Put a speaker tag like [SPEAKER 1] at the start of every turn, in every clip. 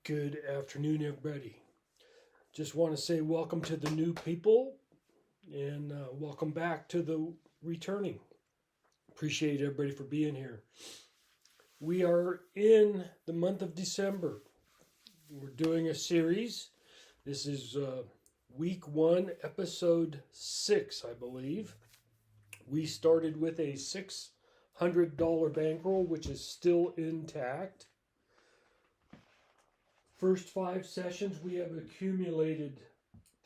[SPEAKER 1] Good afternoon, everybody. Just want to say welcome to the new people and welcome back to the returning. Appreciate everybody for being here. We are in the month of December. We're doing a series. This is week 1, episode 6, I believe. We started with a $600 bankroll, which is still intact. First 5 sessions, we have accumulated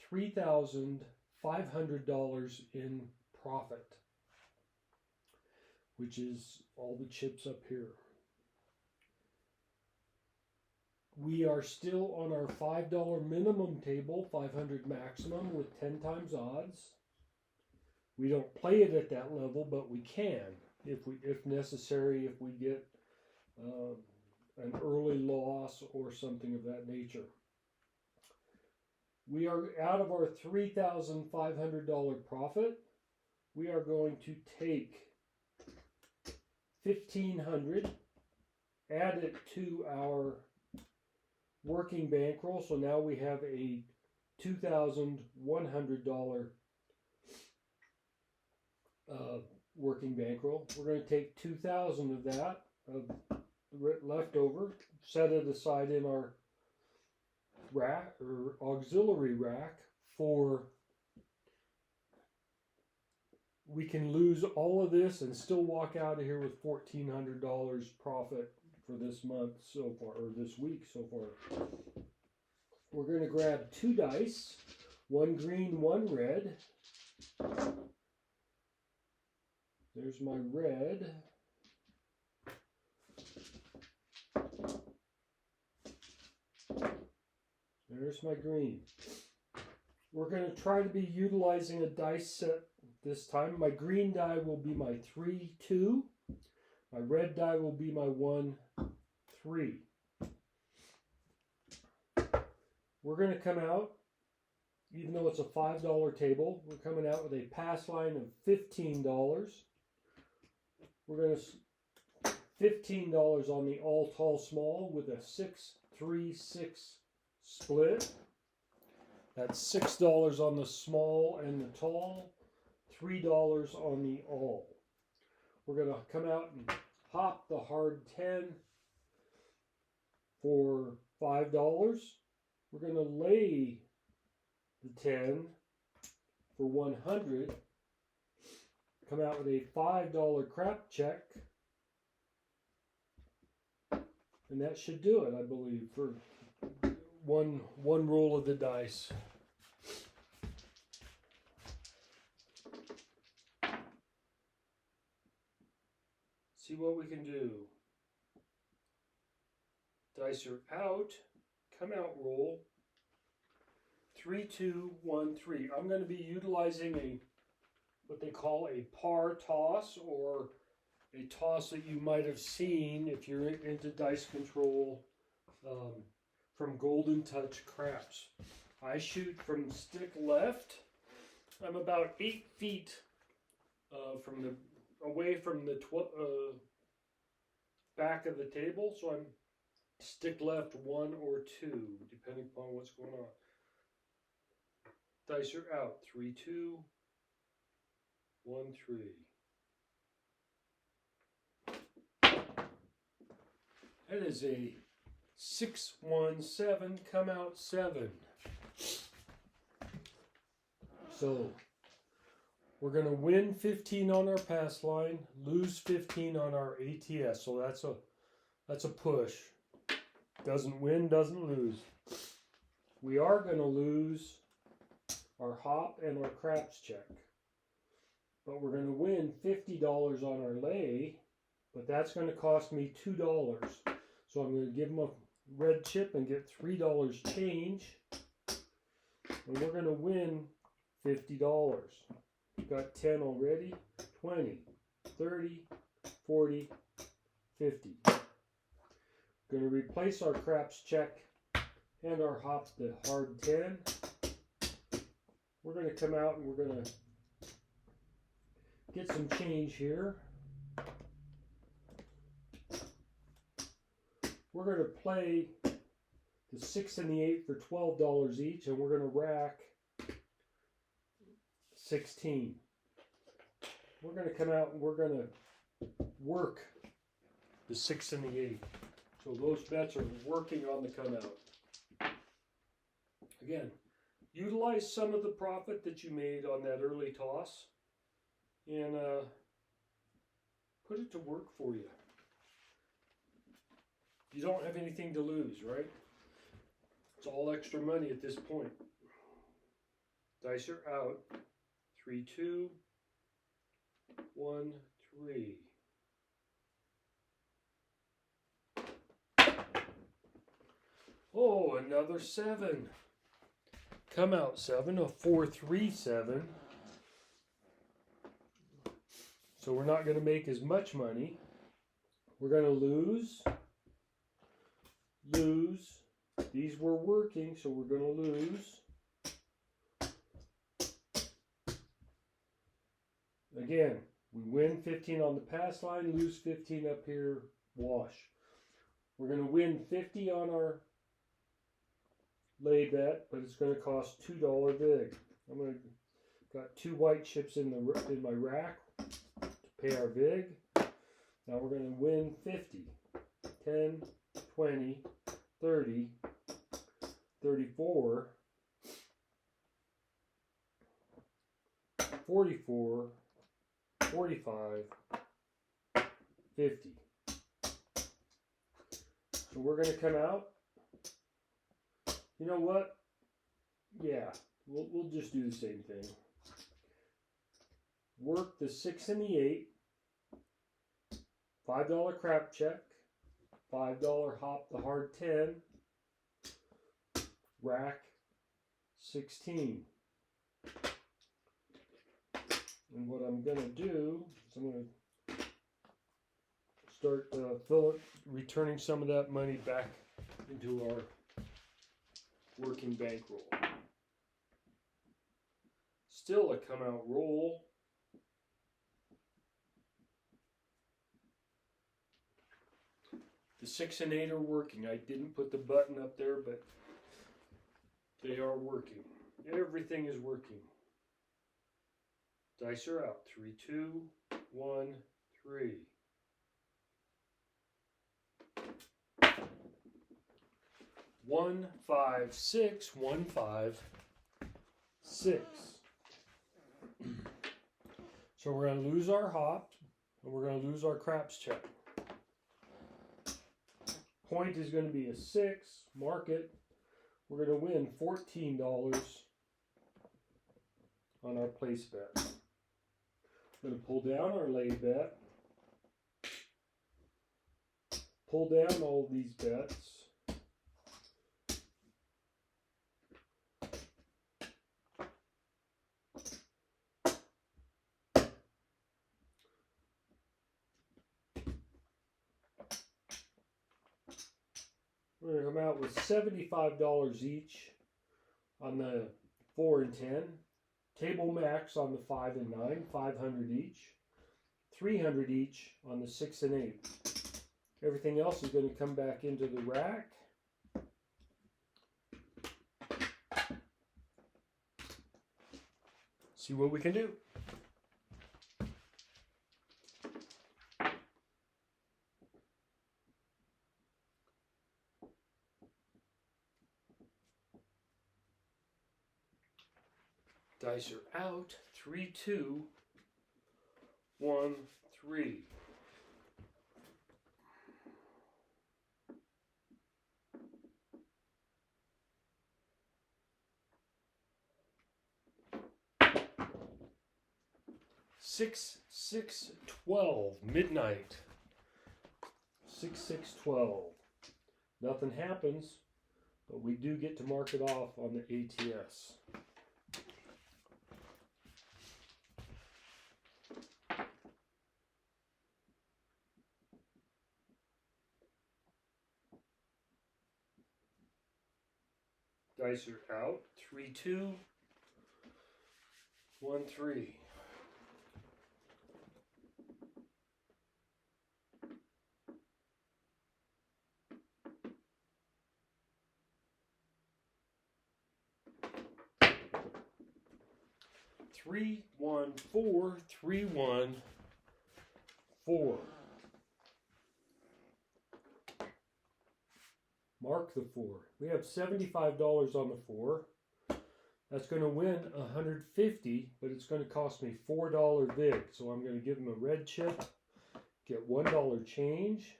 [SPEAKER 1] $3,500 in profit, which is all the chips up here. We are still on our $5 minimum table, 500 maximum with 10 times odds. We don't play it at that level, but we can if necessary, if we get an early loss or something of that nature. We are out of our $3,500 profit. We are going to take $1,500, add it to our working bankroll. So now we have a $2,100 working bankroll. We're going to take $2,000 of that, left over, set it aside in our rack or auxiliary rack for, we can lose all of this and still walk out of here with $1,400 profit for this month so far, or this week so far. We're going to grab 2 dice, 1 green, 1 red. There's my red. There's my green. We're going to try to be utilizing a dice set this time. My green die will be my 3-2. My red die will be my 1-3. We're going to come out, even though it's a $5 table, we're coming out with a pass line of $15. We're going to $15 on the all tall small with a 6-3-6 split. That's $6 on the small and the tall, $3 on the all. We're going to come out and hop the hard 10 for $5. We're going to lay the 10 for 100. Come out with a $5 crap check. And that should do it, I believe, for one roll of the dice. See what we can do. Dice are out. Come out roll. 3, 2, 1, 3. I'm going to be utilizing what they call a par toss, or a toss that you might have seen if you're into dice control from Golden Touch Craps. I shoot from stick left. I'm about 8 feet away from the back of the table, so I'm stick left 1 or 2, depending upon what's going on. Dice are out. 3, 2, 1, 3. That is a 6, 1, 7, come out 7. So we're going to win 15 on our pass line, lose 15 on our ATS. So that's a push. Doesn't win, doesn't lose. We are going to lose our hop and our craps check. But we're going to win $50 on our lay, but that's going to cost me $2. So I'm going to give them a red chip and get $3 change. And we're going to win $50. Got 10 already, 20, 30, 40, 50. Going to replace our craps check and our hop, the hard 10. We're going to come out and we're going to get some change here. We're going to play the 6 and the 8 for $12 each, and we're going to rack 16. We're going to come out and we're going to work the 6 and the 8. So those bets are working on the come out. Again, utilize some of the profit that you made on that early toss and put it to work for you. You don't have anything to lose, right? It's all extra money at this point. Dice are out. 3, 2, 1, 3. Oh, another 7. Come out 7, a 4, 3, 7. So we're not going to make as much money. We're going to lose. These were working, so we're going to lose. Again, we win 15 on the pass line, lose 15 up here, wash. We're going to win 50 on our lay bet, but it's going to cost $2 vig. Got 2 white chips in my rack to pay our vig. Now we're going to win 50. 10, 20, 30, 34, 44, 45, 50. So we're going to come out. You know what? Yeah, we'll just do the same thing. Work the 6 and the 8. $5 crap check. $5 hop the hard 10. Rack 16. And what I'm going to do is I'm going to start returning some of that money back into our working bankroll. Still a come out roll. The 6 and 8 are working. I didn't put the button up there, but they are working. Everything is working. Dice are out. 3, 2, 1, 3. One, 5, 6, 1, 5, 6. So we're going to lose our hop, and we're going to lose our craps check. Point is going to be a 6. Mark it. We're going to win $14 on our place bet. We're going to pull down our lay bet. Pull down all these bets. We're going to come out with $75 each on the 4 and 10. Table max on the 5 and 9, 500 each. 300 each on the 6 and 8. Everything else is going to come back into the rack. See what we can do. Dice are out. 3, 2, 1, 3. Six, 6, 12, midnight. 6, 6, 12. Nothing happens, but we do get to mark it off on the ATS. Dice are out. 3, 2, 1, 3. 3, 1, 4, 3, 1, 4. Mark the 4. We have $75 on the 4. That's going to win $150, but it's going to cost me $4 vig. So I'm going to give him a red chip, get $1 change,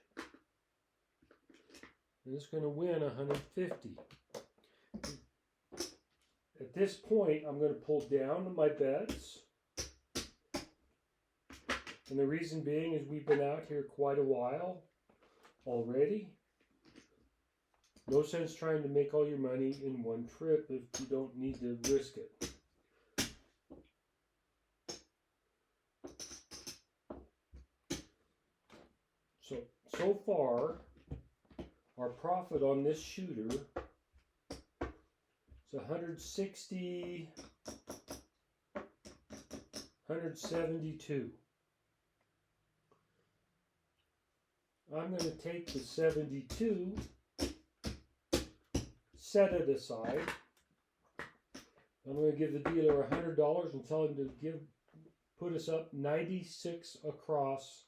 [SPEAKER 1] and it's going to win $150. At this point, I'm going to pull down my bets. And the reason being is we've been out here quite a while already. No sense trying to make all your money in one trip if you don't need to risk it. So far, our profit on this shooter is 160, 172. I'm going to take the 72, set it aside. I'm going to give the dealer $100 and tell him to put us up 96 across.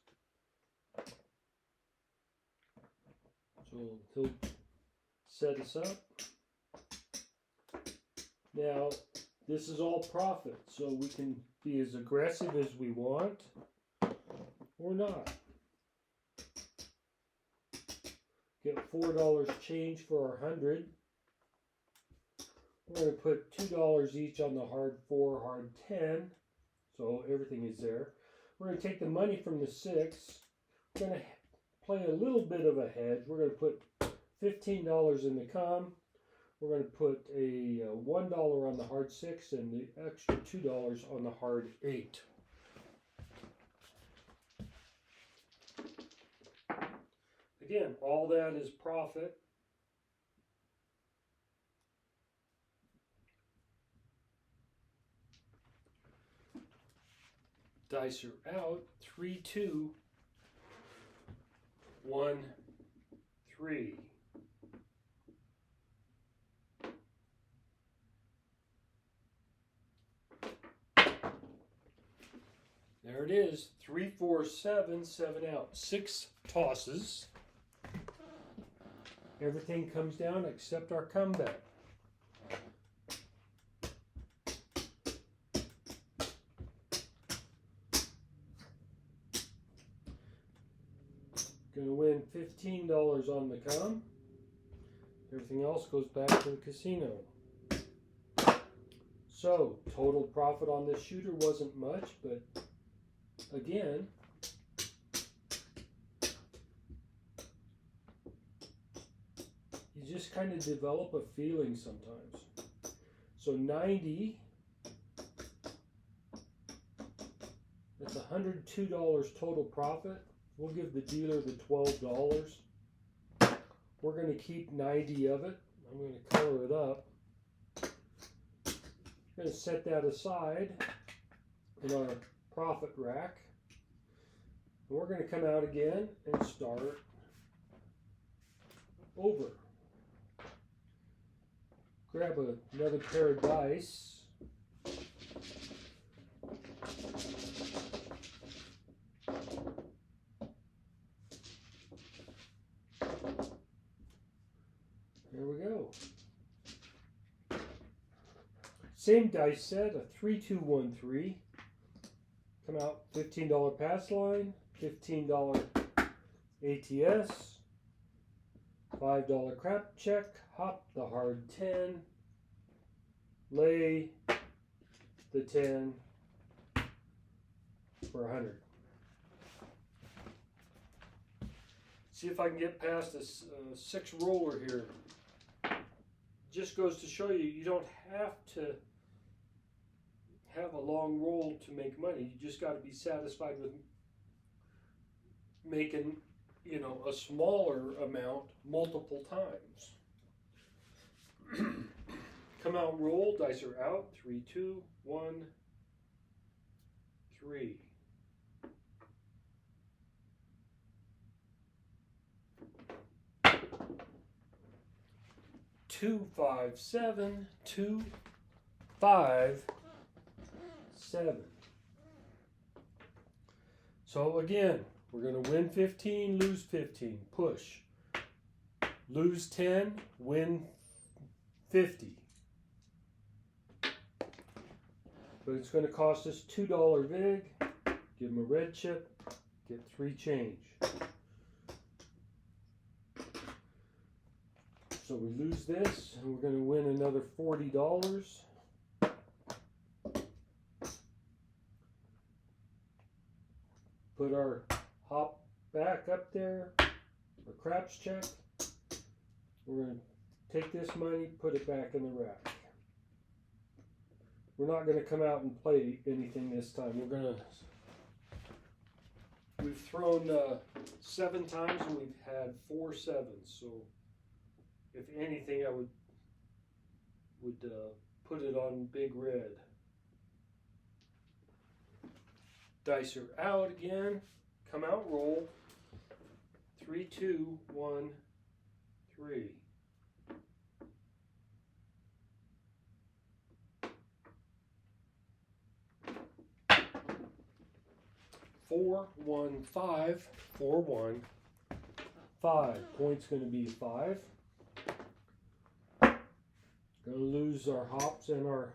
[SPEAKER 1] So he'll set us up. Now, this is all profit, so we can be as aggressive as we want or not. Get $4 change for our 100. We're going to put $2 each on the hard 4, hard 10. So everything is there. We're going to take the money from the 6. We're going to play a little bit of a hedge. We're going to put $15 in the com. We're going to put a $1 on the hard 6 and the extra $2 on the hard 8. Again, all that is profit. Dice are out. 3, 2, 1, 3. There it is. 3, 4, 7, 7 out. 6 tosses. Everything comes down except our comeback. Going to win $15 on the com. Everything else goes back to the casino. So, total profit on this shooter wasn't much, but again, you just kind of develop a feeling sometimes. So 90, that's $102 total profit. We'll give the dealer the $12. We're going to keep 90 of it. I'm going to color it up. I'm going to set that aside in our profit rack. And we're going to come out again and start over. Grab another pair of dice. There we go. Same dice set, a 3, 2, 1, 3. Come out $15 pass line, $15 ATS, $5 crap check, hop the hard 10, lay the 10 for 100. See if I can get past this 6 roller here. Just goes to show you, you don't have to have a long roll to make money. You just got to be satisfied with making, you know, a smaller amount multiple times. Come out, roll, dice are out. 3, 2, 1, 3. $2, 5, 7, 2, 5, 7. So again, we're going to win 15, lose 15, push. Lose 10, win 50. But it's going to cost us $2 vig. Give them a red chip, get 3 change. So we lose this, and we're going to win another $40. Put our hop back up there, our craps check. We're going to take this money, put it back in the rack. We're not going to come out and play anything this time. We've thrown 7 times and we've had 4 7s. So if anything, I would put it on big red. Dice are out again. Come out, roll. 3, 2, 1, 3. Four, 1, 5, 4, 1, 5. Point's going to be 5. Going to lose our hops and our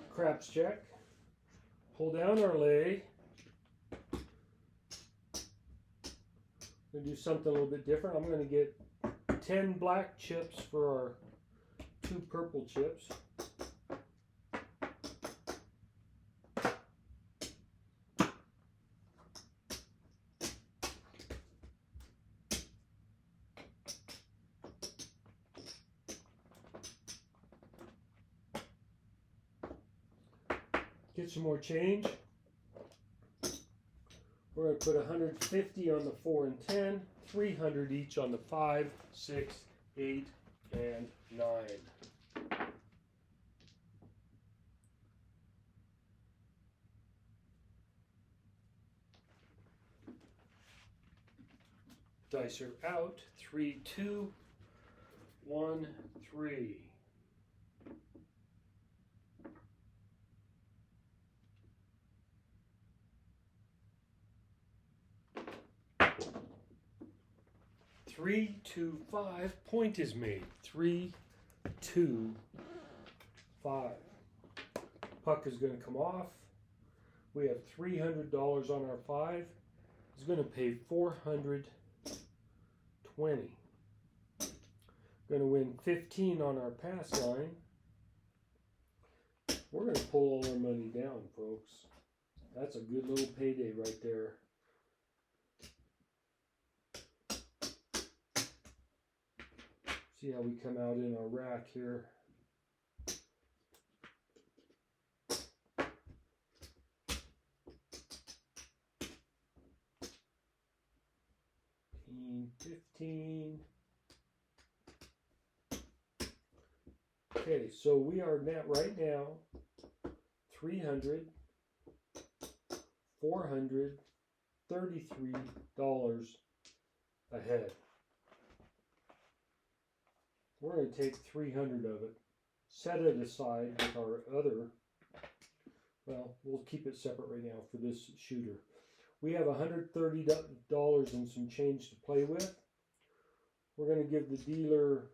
[SPEAKER 1] craps check. Pull down our lay. Going to do something a little bit different. I'm going to get 10 black chips for our 2 purple chips. Get some more change. We're going to put 150 on the 4 and 10, 300 each on the 5, 6, 8, and 9. Dice are out. 3, 2, 1, 3. Three, 2, 5. Point is made. 3, 2, 5. Puck is going to come off. We have $300 on our 5. He's going to pay $420. Going to win 15 on our pass line. We're going to pull all our money down, folks. That's a good little payday right there. See how we come out in our rack here. $15. Okay, so we are right now $300, $433 ahead. We're going to take 300 of it, set it aside with our other, well, we'll keep it separate right now for this shooter. We have $130 and some change to play with. We're going to give the dealer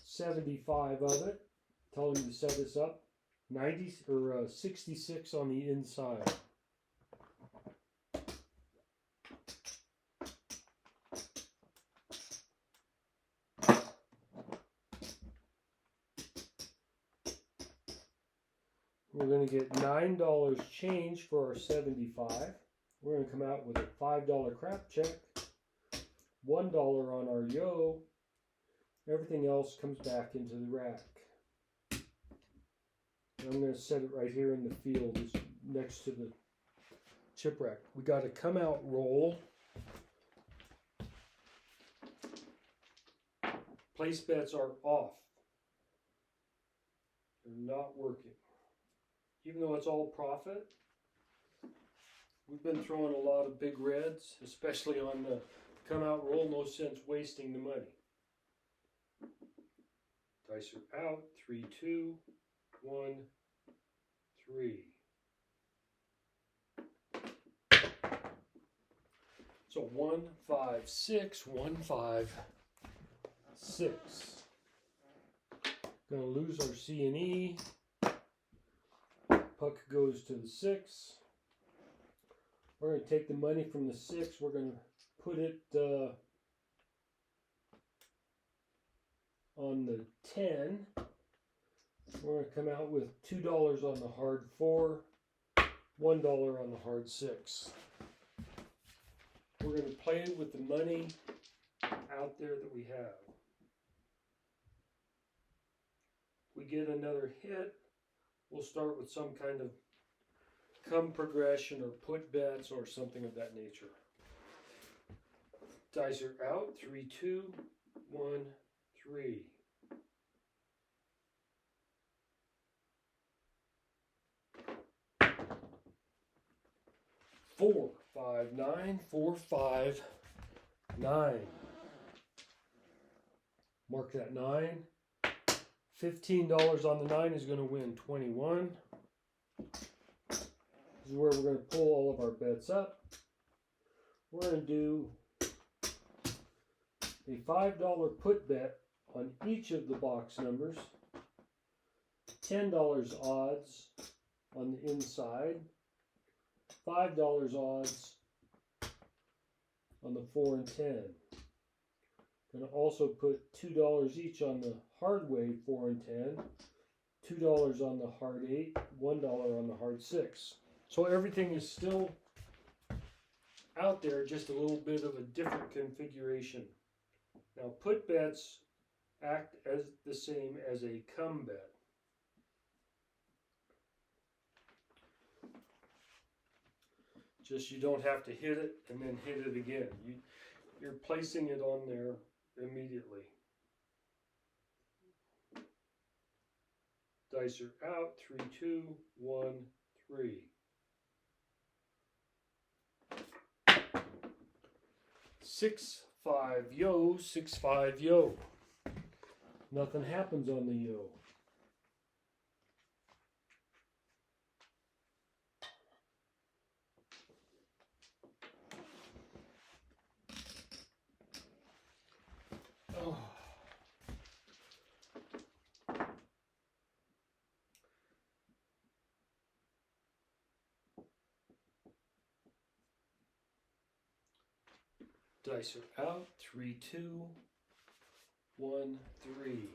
[SPEAKER 1] 75 of it, tell him to set us up, 90 or 66 on the inside. We're going to get $9 change for our 75. We're going to come out with a $5 crap check, $1 on our yo. Everything else comes back into the rack. And I'm going to set it right here in the field next to the chip rack. We got to come out roll. Place bets are off. They're not working. Even though it's all profit, we've been throwing a lot of big reds, especially on the come out roll. No sense wasting the money. Dice are out. 3, 2, 1, 3. So 1, 5, 6, 1, 5, 6. Going to lose our C and E. Puck goes to the 6. We're going to take the money from the 6. We're going to put it on the 10. We're going to come out with $2 on the hard 4, $1 on the hard 6. We're going to play with the money out there that we have. If we get another hit, we'll start with some kind of come progression or put bets or something of that nature. Dice are out. 3, 2, 1, 3. 4, 5, 9, 4, 5, 9. Mark that 9. $15 on the 9 is going to win 21. This is where we're going to pull all of our bets up. We're going to do a $5 put bet on each of the box numbers. $10 odds on the inside. $5 odds on the 4 and 10. Going to also put $2 each on the hard wave 4 and 10, $2 on the hard 8, $1 on the hard 6. So everything is still out there, just a little bit of a different configuration. Now put bets act as the same as a come bet. Just you don't have to hit it and then hit it again. You're placing it on there immediately. Dice are out. 3, 2, 1, 3. 6, 5, yo, 6, 5, yo. Nothing happens on the yo. Oh. Dice are out. 3, 2, 1, 3.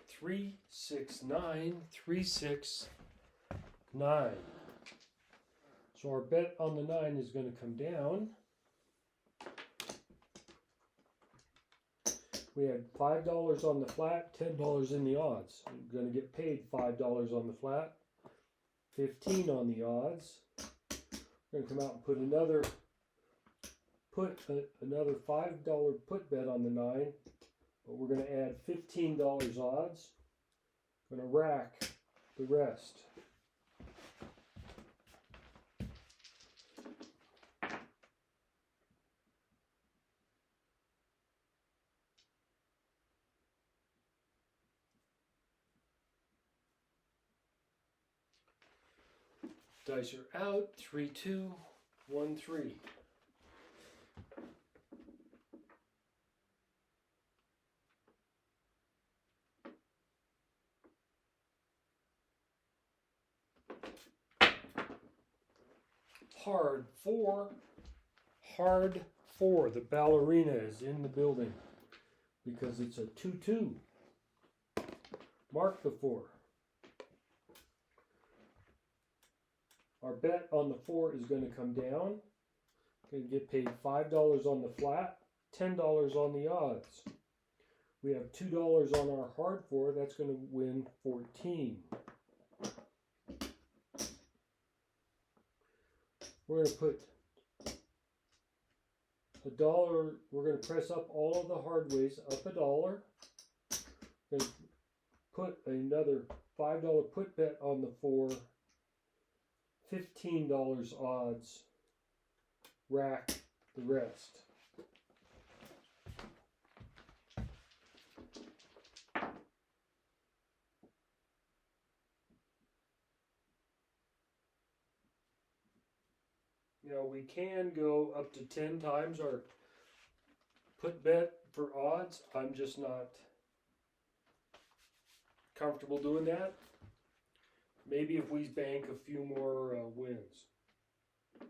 [SPEAKER 1] 3, 6, 9, 3, 6, 9. So our bet on the 9 is going to come down. We had $5 on the flat, $10 in the odds. We're going to get paid $5 on the flat, $15 on the odds. We're going to come out and put another $5 put bet on the 9, but we're going to add $15 odds. Going to rack the rest. Dice are out. 3, 2, 1, 3. Hard 4. Hard 4. The ballerina is in the building because it's a 2-2. Mark the 4. Our bet on the 4 is going to come down. Going to get paid $5 on the flat, $10 on the odds. We have $2 on our hard 4. That's going to win 14. We're going to put $1. We're going to press up all of the hard ways up $1. We're going to put another $5 put bet on the 4. $15 odds, rack the rest. Now we can go up to 10 times our put bet for odds. I'm just not comfortable doing that. Maybe if we bank a few more wins.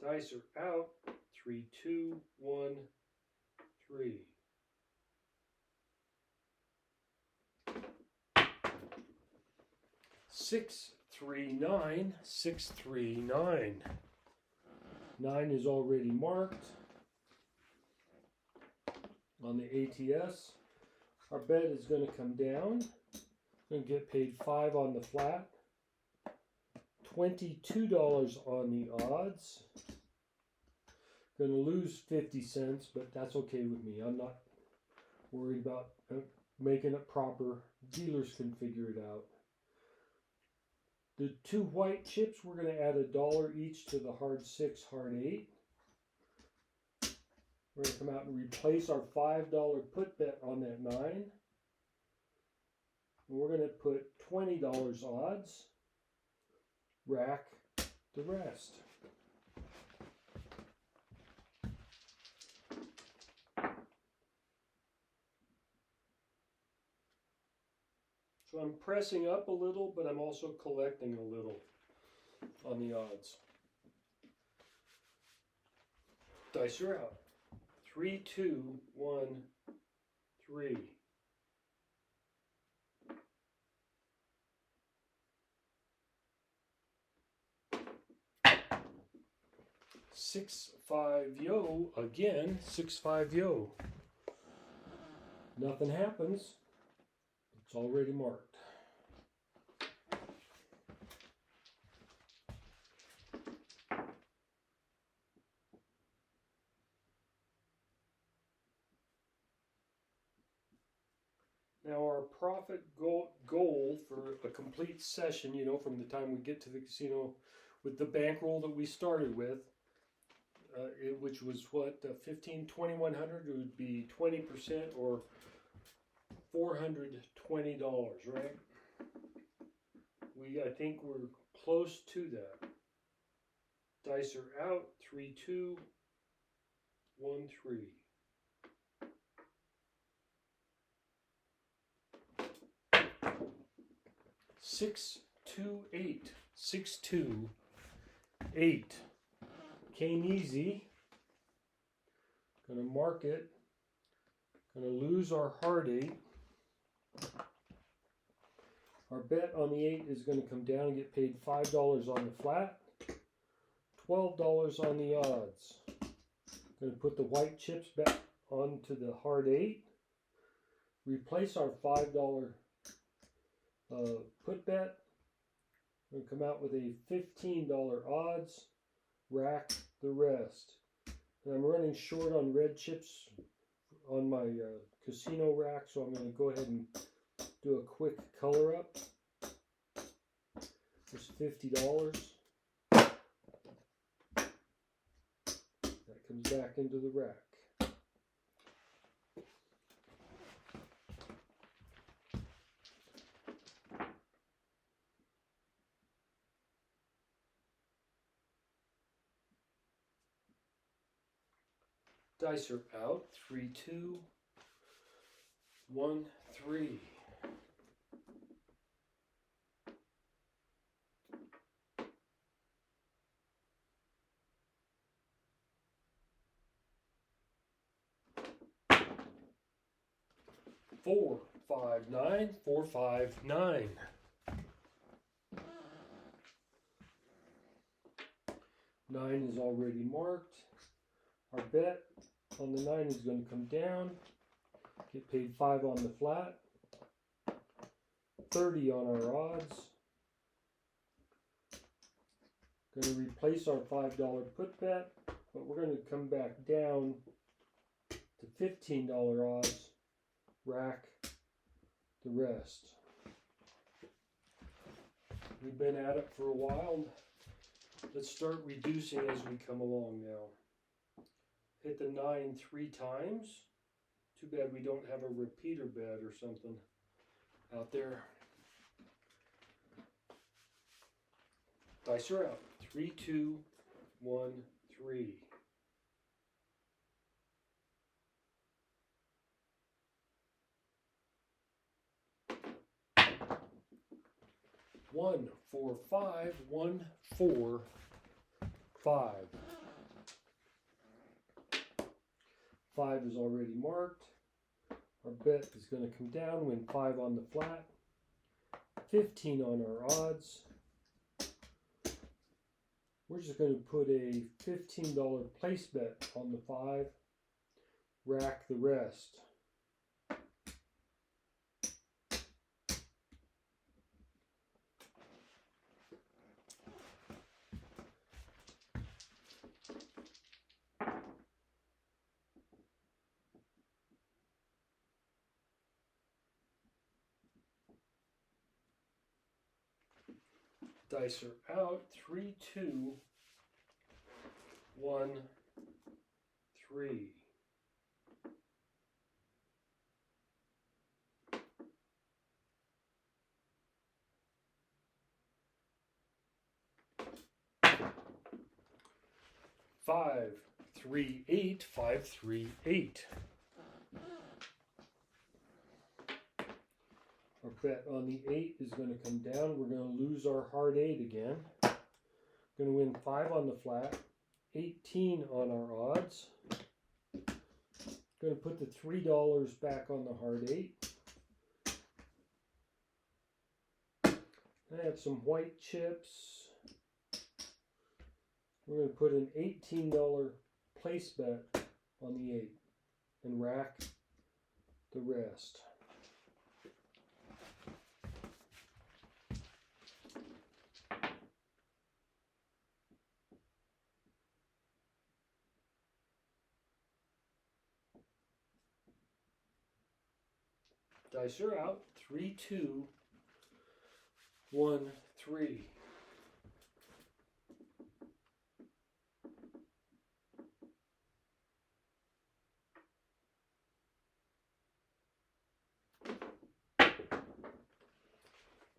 [SPEAKER 1] Dice are out. 3, 2, 1, 3. Six, 3, 9. 6, 3, 9. 9 is already marked on the ATS. Our bet is going to come down. Going to get paid 5 on the flat. $22 on the odds. Going to lose 50 cents, but that's okay with me. I'm not worried about making it proper. Dealers can figure it out. The 2 white chips, we're going to add $1 each to the hard 6, hard 8. We're going to come out and replace our $5 put bet on that 9. And we're going to put $20 odds, rack the rest. So I'm pressing up a little, but I'm also collecting a little on the odds. Dice are out. 3, 2, 1, 3. Six, 5, yo, again, 6, 5, yo. Nothing happens. It's already marked. Now our profit goal for a complete session, you know, from the time we get to the casino with the bankroll that we started with, which was what, 15, 2100, it would be 20% or $420, right? I think we're close to that. Dice are out. 3, 2, 1, 3. Six, 2, 8. 6, 2, 8. Came easy. Gonna mark it. Gonna lose our hard 8. Our bet on the 8 is going to come down and get paid $5 on the flat, $12 on the odds. Going to put the white chips back onto the hard 8. Replace our $5 put bet. Going to come out with a $15 odds. Rack the rest. And I'm running short on red chips on my casino rack, so I'm going to go ahead and do a quick color up. There's $50. That comes back into the rack. Dice are out. 3, 2, 1, 3. Four, 5, 9. 4, 5, 9. Nine is already marked. Our bet on the 9 is going to come down. Get paid 5 on the flat. 30 on our odds. Going to replace our $5 put bet, but we're going to come back down to $15 odds. Rack the rest. We've been at it for a while. Let's start reducing as we come along now. Hit the 9 3 times. Too bad we don't have a repeater bed or something out there. Dice are out. 3, 2, 1, 3. 1, 4, 5, 1, 4, 5. 5 is already marked. Our bet is going to come down, win 5 on the flat, 15 on our odds. We're just going to put a $15 place bet on the 5, rack the rest. Dice are out. 3, 2, 1, 3. Five, 3, 8, 5, 3, 8. Our bet on the 8 is going to come down. We're going to lose our hard 8 again. Going to win 5 on the flat, 18 on our odds. Going to put the $3 back on the hard 8. I have some white chips. We're going to put an $18 place bet on the 8 and rack the rest. Dice are out. 3, 2, 1, 3.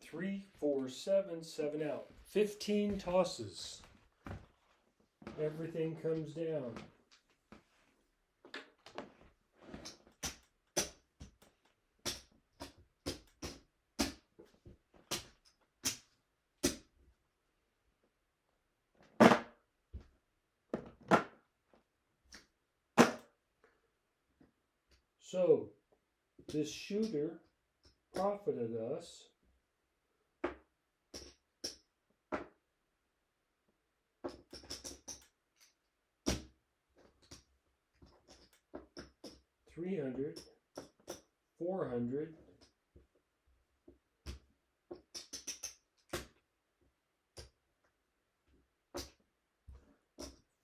[SPEAKER 1] Three, 4, 7, 7 out. 15 tosses. Everything comes down. So, this shooter profited us $300, $400,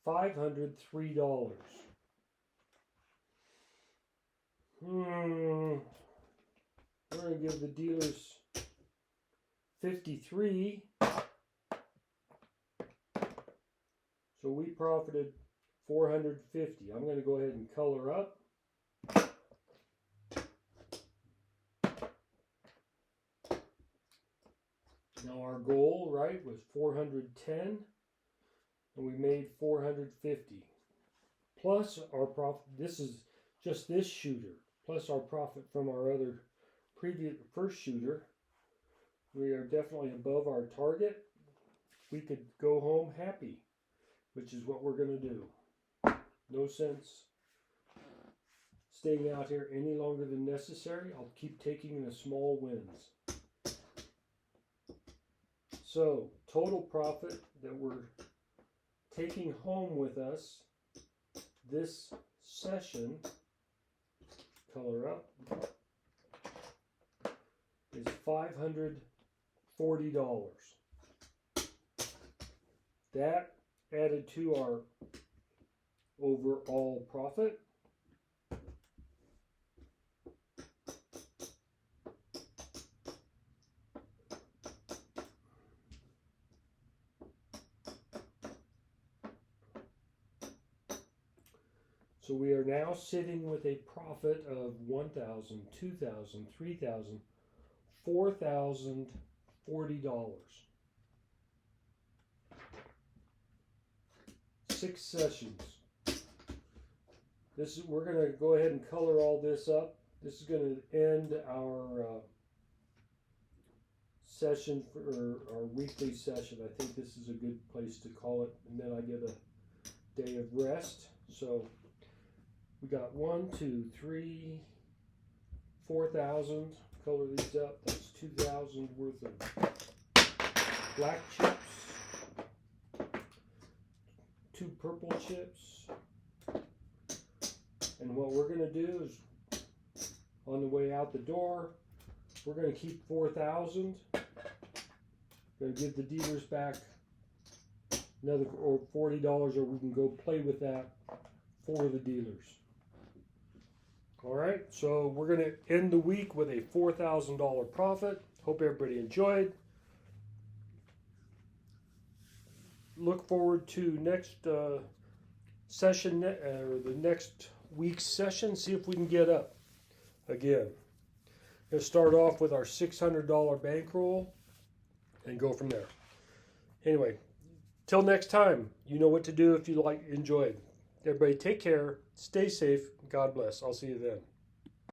[SPEAKER 1] $503. We're going to give the dealers 53. So we profited 450. I'm going to go ahead and color up. Now our goal, right, was 410, and we made 450. Plus our profit, this is just this shooter, plus our profit from our other first shooter. We are definitely above our target. We could go home happy, which is what we're going to do. No sense staying out here any longer than necessary. I'll keep taking the small wins. So, total profit that we're taking home with us this session, color up, is $540. That added to our overall profit. So we are now sitting with a profit of $1,000, $2,000, $3,000, $4,040. 6 sessions. We're going to go ahead and color all this up. This is going to end our session for our weekly session. I think this is a good place to call it, and then I get a day of rest. So we got 1, 2, 3, 4,000. Color these up. That's 2,000 worth of black chips, 2 purple chips, and what we're going to do is, on the way out the door, we're going to keep 4,000. Going to give the dealers back another $40, or we can go play with that for the dealers. All right, so we're going to end the week with a $4,000 profit. Hope everybody enjoyed. Look forward to next session, or the next week's session. See if we can get up again. Going to start off with our $600 bankroll and go from there. Anyway, till next time, you know what to do if you enjoyed. Everybody take care, stay safe, God bless. I'll see you then.